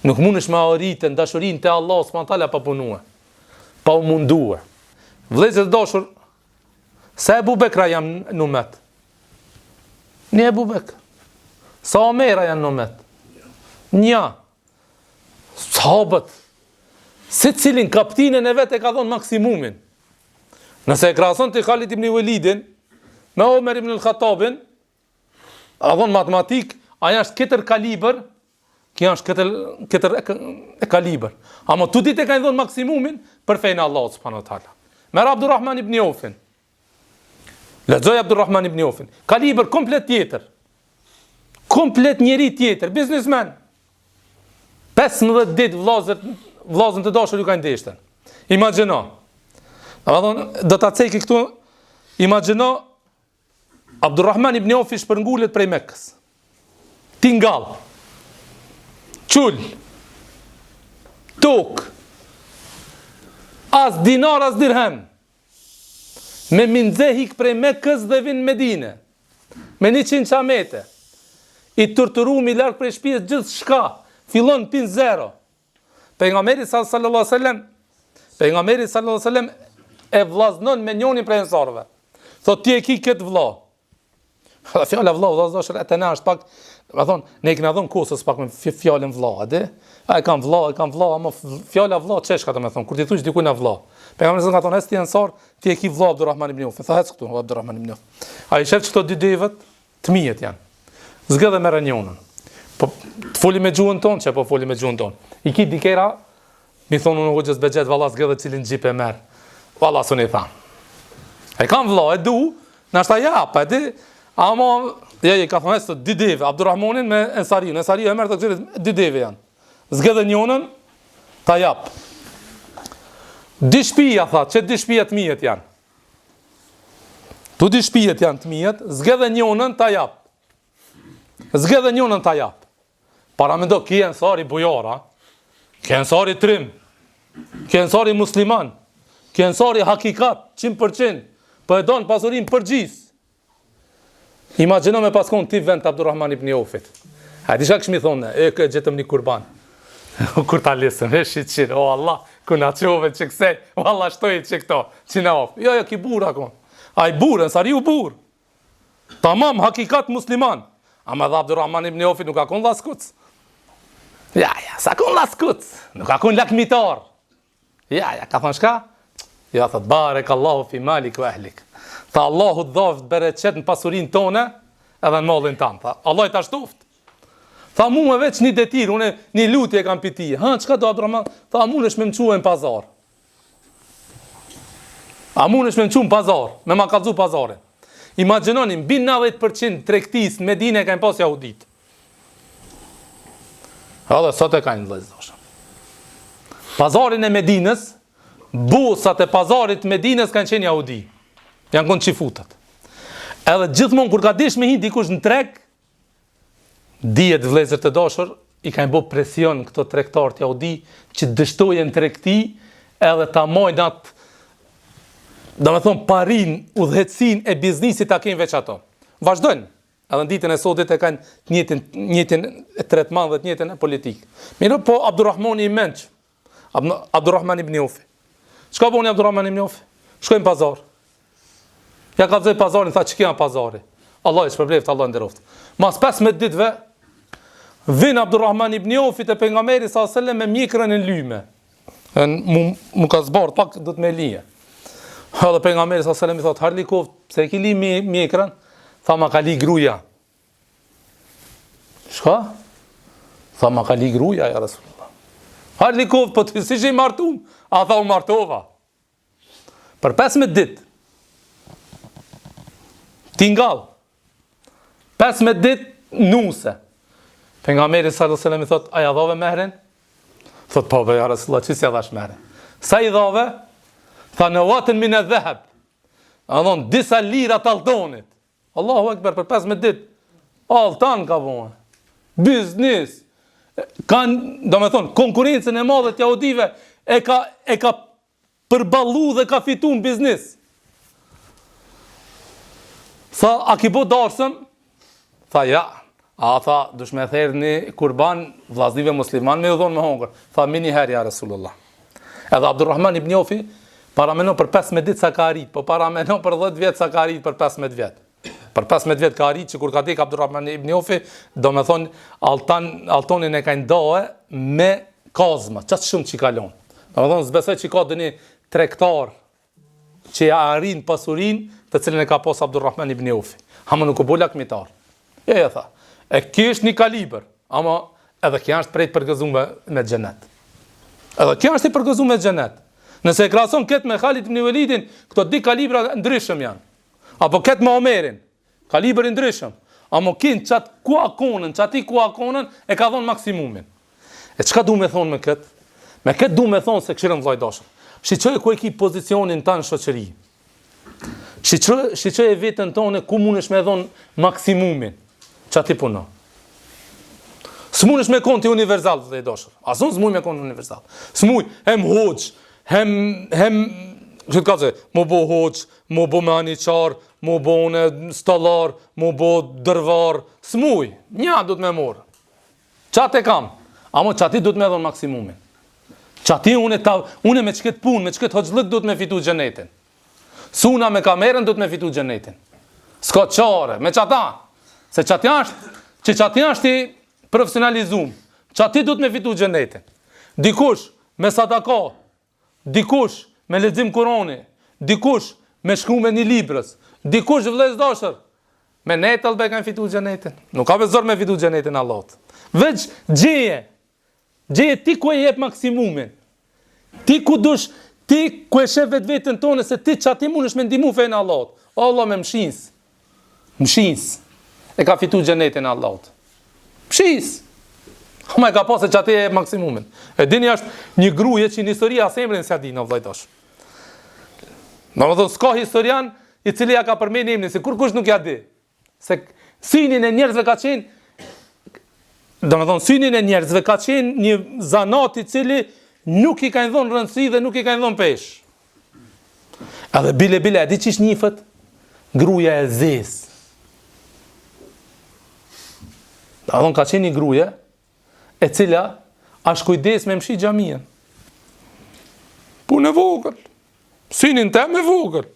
Nuk mundesh me arritën dashurinë te Allah subhanahu taala pa punuar, pa u munduar. Vëllezër të dashur, sa Ebu Bekra janë në umet? Një Ebu Bekr. Sa Omera janë në umet? Një. Sahabët, se cilin kaptinën e vetë e ka thonë maksimumin. Nëse e krahason të Khalid ibn Walidin me Omer ibn al-Khattabin, a thonë matematik, aja është këtër kaliber, kjo është këtër kaliber. Ama tu ditë e ka thonë maksimumin për fejnë Allah subhanahu wa taala. Merë Abdurrahman ibn Aufin. Lexoj Abdurrahman ibn Aufin. Kaliber komplet tjetër. Komplet njeri tjetër, biznesmen. 15 ditë vllazën të dashur ju kanë ndeshten. Imagjino. Do ta ceki këtu, imagjino Abdurrahman ibn Aufi shpërngullet prej Mekës. Tingal. Çul. Tok. As dinar, as dirhem. Me minzehik prej Mekës dhe vinë Medine. Me 100 qamete. I torturu mi larg prej shtëpisë gjithë shka. Fillon pin zero. Pejgamberi sallallahu alaihi wasallam e vllaznon me njërin prej ensarëve. Thot ti e ki këtë vlla. Fjala vlla, është atë na është pak, do të thonë, ne kemi dhënë kusës pak me fjalën vlla, a di? Ai kam vlla, ama fjala vlla çeshka do të thonë, kur ti thosh diku na vlla. Pejgamberi ka thonë ti ensar, ti e ki vlla Abdurrahman ibn Auf. Thahet këtu Abdurrahman ibn Auf. Ai shef këto dy devat të mijet janë. Zgjedhë me rënjonën. Po të foli me gjuhën tonë, që po foli me gjuhën tonë. I ki dikera, mi thonë unë hoxhës Bexhet, valla zgjedhë cilin gjip e merë. Valla së një thamë. E kam vlla, e du, nashta jap, e di, ama, i ka thonë estë dy deve, Abdurrahmanin me Ensariu e merë të këzirit, dy deve janë. Zgjedhë njonën, ta jap. Dy shpija, tha, që dy shpija të mijet janë. Tu dy shpijet janë të mijet, zgjedhë njonën, ta jap. Zgjedhë njonën, ta jap. Para me do, ki ensari bujara, ki ensari trim, ki ensari musliman, ki ensari hakikat, 100%, për e donë pasurin përgjis. Imagjino me paskon ti vend të Abdurrahman ibn Aufit. A di shka këshmi thonë, gjetëm një kurban. Kur ta lisëm, e shqit, o Allah, ku na qove që kësej, o Allah, shtoj që këto, që na of. Jo, ki bur akon. A i bur, ensari u bur. Tamam, hakikat musliman. Ama dhe Abdurrahman ibn Aufit nuk akon laskuc. Ja, sa kun laskuc, nuk akun lakmitar. Ja, ka thonë shka? Ja, thot, barek Allahu fi malik wa ahlik. Tha, Allahu dhoft bereqet në pasurin tone, edhe në mallin tanë. Tha, Allah i ta shtoft. Tha, mu me veç një detir, une një lutje kam piti. Ha, qka do Abdurrahman? Tha, mu nesh me më quë në pazar. A mu nesh me më quë në pazar, me ma kalzu pazarin. Imaginonim, bin 90% tregtis në Medine ka në pas jahudit. Edhe sot e ka një vëllezër. Pazarin e Medinës, busat e pazarit Medinës kanë qenë jahudi. Janë konë qifutat. Edhe gjithmonë kur ka dish me hi dikush në treg, dihet vëllezër të dashur, i kanë bë presion këto tregtarët jahudi që dështojnë tregti edhe ta mojnë atë, do me thonë, parin, udhëhecin e biznisit ta kenë veç ato. Vazhdojnë. Edhe në ditën e sotit e kanë njëtin e tretman dhe njëtin e politik. Mirë, po Abdurrahmani i menç, Abdurrahman ibn Aufi. Çka boni Abdurrahman ibn Aufi? Shkojnë pazar. Ja ka vëzë pazarin, tha që kja pazari. Allah i shpërbleft, Allah nderoft. Mas 15 ditëve, vin Abdurrahman ibn Aufi te pejgamberi sallallahu alajhi wasallam me mjekrën e lyme. Mu ka zbardh pak do të me lije. Edhe pejgamberi sallallahu alajhi wasallam i thot, Harlikov, pse e ki li mjekrën? Tha, ma ka li gruja. Shka? Tha, ma ka li gruja, ja Rasulullah. Harlikov, po të si që i martum? A tha, u martova. Për 15 dit. Tingal. 15 dit nuse. Pejgamberi sallallahu alajhi wasallam i thot, a ja dhove mehren? Thot, po, ja Rasulullah, që si ja dhash mehren? Sa i dhove? Tha, në watën min e dheheb. A dhonë, disa lira taltonit. Allahu Akbar, për 15 dit. Altan ka bënë. Biznis. Kanë, do me thonë, konkurencën e madhe të jahudive e ka përballu dhe ka fitu në biznis. Tha, a ki bo darsëm? Tha, ja. A tha, dush me therë një kurban vllaznive musliman me u dhonë me hongër. Tha, mini herë ja Rasulullah. Edhe Abdurrahman ibn Jofi paramenon për 15 ditë sa ka arrit, po paramenon për 10 vjet sa ka arrit për 15 vjet. Për 15 vjet ka arrit që kur ka tek Abdurrahman ibn Jofi, do me thonë altonin e ka ndohe me kazma, qatë shumë që i kalon. Do me thonë zbesoj që ka dëni trektar që ja arrin pasurin të cilën e ka pos Abdurrahman ibn Jofi. Hama nuk u bo lakmitar. E tha, e kjo është një kaliber, ama edhe kjo është prej përgëzume me xhenet. Edhe kjo është i përgëzume me xhenet. Nëse e krahason këtë me Khalid ibn Walidin, këto di kalibra ndryshëm janë. Apo këtë me Omerin, kalibri ndryshëm. Amo kin qatë ku akonën e ka thonë maksimumin. E çka du me thonë me këtë? Me këtë du me thonë se këshirën vllai dashur. Shiqoj ku e ki pozicionin tanë në shoqëri. Shiqoj e vetën tonë ku mundesh me dhonë maksimumin. Qa ti puno. S'mundesh me konti universal vllai dashur. Asun s'muj me konti universal. S'muj hem hoxh, hem që të ka zë, mu bo hoqë, mu bo maniqar, mu bo në stallar, mu bo dërvar, s'muj, nja du të me morë. Qatë e kam, amo qati du të me dhonë maksimumin. Qati une me qëket punë, me qëket hoqëllëk du të me fitu gjenetin. Suna me kamerën du të me fitu gjenetin. S'ka qare, me qata. Se qati është i profesionalizum. Qati du të me fitu gjenetin. Dikush me sadaka, dikush me lexim Kurani, dikush me shkrume një librës, dikush vëllez dashur, me netëll be kanë fitu xhenetin. Nuk ka bezor me fitu xhenetin Allahut. Veç gjeje ti ku e jep maksimumin. Ti ku e shef vetën tonë se ti çati mundesh me ndihmu fen Allahut. O Allah me mshins. E ka fitu xhenetin Allahut. Mshins. Ma e ka pasë që ati e maksimumin. E dini është një gruje që në historia asemrin se adi në vllajtash. Në më thonë, s'ka historian i cili ja ka përmeni emnin, se kur kush nuk ja di. Se synin e njerëzve ka qenë, do më thonë, synin e njerëzve ka qenë një zanat i cili nuk i ka ndhonë rëndësi dhe nuk i ka ndhonë pesh. Edhe bile, e di qish njifët? Gruja e zes. Do më thonë, ka qenë një gruje, e cila është kujdes me mshi xhamien. Punë e vogël. Synin tem e vogël.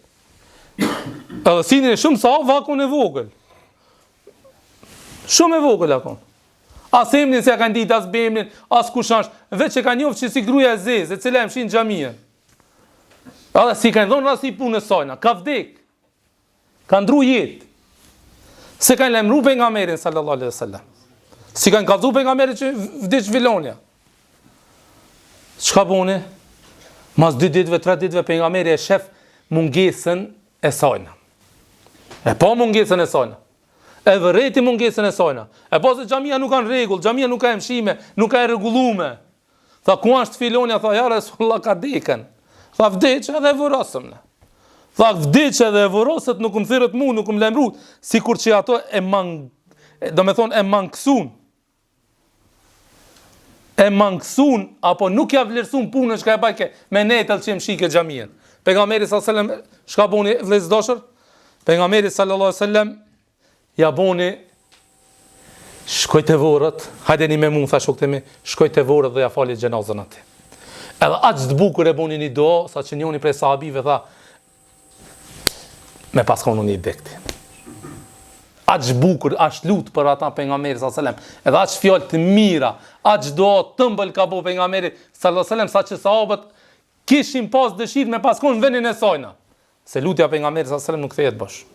Edhe synin e shumë sa vakun e vogël. Shumë e vogël akon. As emnin se ja kanë ditë, as bemnin, as kush është, veç e ka njoft që si gruaja e zezë, e cila e mshin xhamien. Edhe si kanë dhënë rasti punës sajna, ka vdek. Ka ndru jetë. Se kanë lajmëruar pejgamberin sallallahu alaihi wasallam. Si kanë kallzu pejgamberi që vdiq Vilonja. Çka buni? Mas 2 ditëve, 3 ditëve pejgamberi e shef mungesën e sajna. E pa mungesën e sajna. E vërreti mungesën e sajna. E pa se xhamia nuk kanë rregull, xhamia nuk ka mshime, nuk ka rregullume. Tha ku është Vilonja? Tha ja Resulullah ka dekën. Tha vdiq edhe vorosëm ne. Tha vdiq edhe vorosët nuk më thirrët mu, nuk më lajmëruat, sikur që ato do me thonë e mangësun. E mangësun, apo nuk ja vlerësun punën shka e bajke me netëll që më shike xhamien. Pejgamberi sallallahu alajhi wasallam shka boni vëllezër dashur? Pejgamberi sallallahu alajhi wasallam ja boni shkoj te vorët, hajdeni me mua tha shokët mi, shkoj te vorët dhe ja fali xhenazën aty. Edhe aq të bukur e boni një dua, sa që njëri prej sahabive tha me paskon unë i dekti. Aq bukur, aq lut për ata pejgamberi sallallahu alajhi wasallam. Edhe aq fjalë të mira, aq do të ëmbël ka bëu pejgamberi sallallahu alajhi wasallam, saqë sahabët kishin pas dëshirë me paskon vendin e sajna. Se lutja pejgamberit sallallahu alajhi wasallam nuk thehet bosh.